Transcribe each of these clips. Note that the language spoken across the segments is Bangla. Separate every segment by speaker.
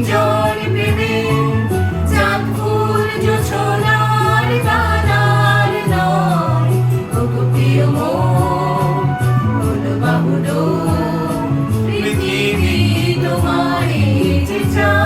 Speaker 1: গুঞ্জন প্রেমে চাঁদ ফুল জোছনার গানার নয় ওগো প্রিয় মন বলো বাহুলো পৃথিবী তোমারে যে চায়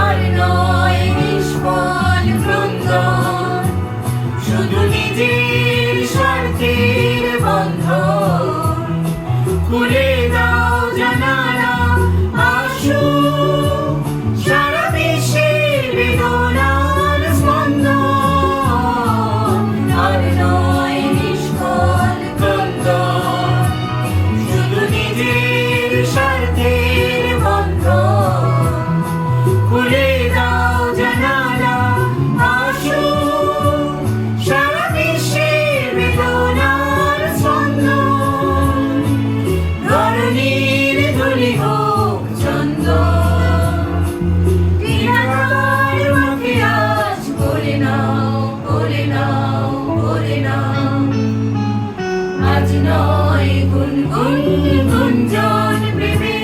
Speaker 1: আর নয় নিষ্ফল ক্রন্দন শুধু নিজের স্বার্থের বন্ধন খুলে দাও জানালা আসো সারা বিশ্বের বেদনার স্পন্দন আর নয় নিষ্ফল ক্রন্দন শুধু নিজের স্বার্থের বন্ধন খুলে দাও জানালা আসো সারা বিশ্বের বেদনার স্পন্দন ধরণীর ধুলি হোক চন্দন দিনার মাকে আজ বলে নাও বলে নাও বলে নাও আজ নয় গুনগুন গুঞ্জন প্রেমে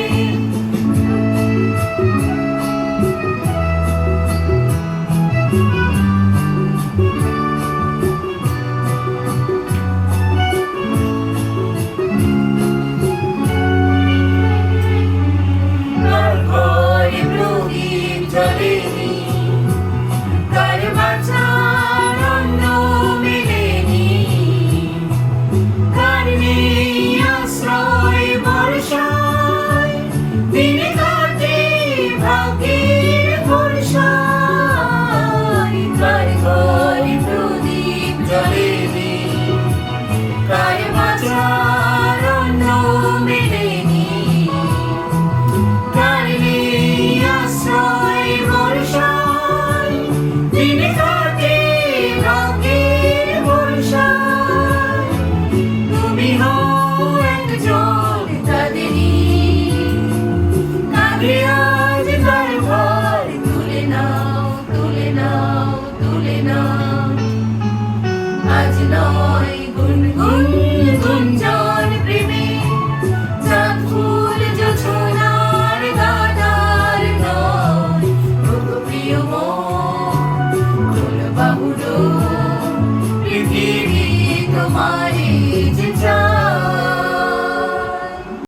Speaker 1: কার ঘরে প্রদীপ জ্বলেনি কার বাঁচার অন্ন মেলেনি কার নেই আশ্রয় ভরসায় দিনে কাটে ভাগ্যের ভরসায় কার ঘরে প্রদীপ জ্বলেনি কার বাঁচার অন্ন মেলেনি কার নেই আশ্রয় ভরসায় দিনে কাটে ভাগ্যের ভরসায় তুমি হও একজন তাদেরই কাঁধে আজ তার ভার তুলে নাও তুলে নাও তুলে নাও আজ নয় গুনগুন গুঞ্জন